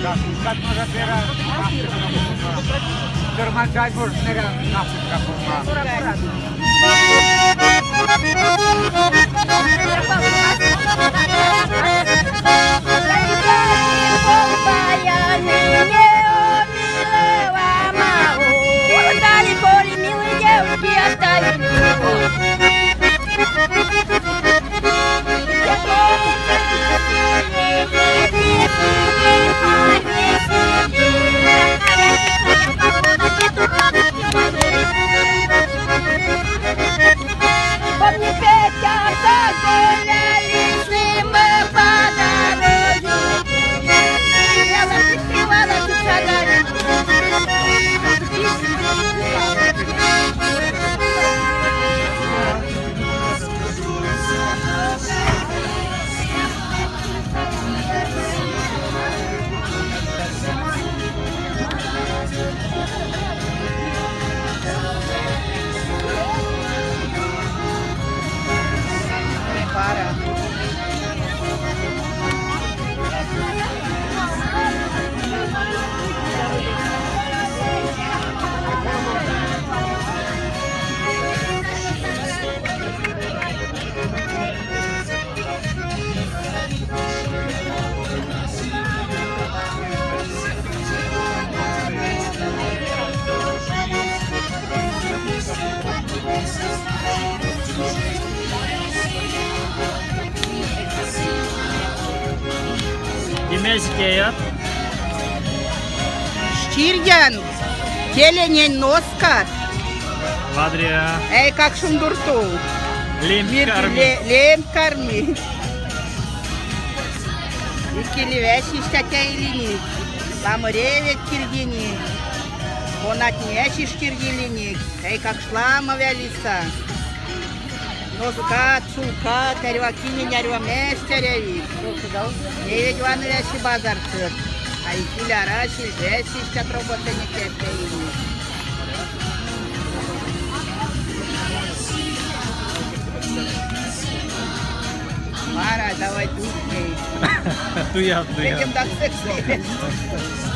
Da, scat może era German Jaipur era Africa forma. Dimezkeya. Штирьян, теленень носкат, Вадрия. эй, как шундурту. Лем-карми. Лем-карми. И килевящий штатя или не. Ламыревет киргини. Понатнящий штиргилини. Эй, как шламовя лиса. Носкат, сулкат, әрвакини нярваместереви. Не ведь ванвящий базарцыр. А и киляра, шильвящий штат работа не кертейни. Мара, давай духней. Туя, туя. Этим так секси.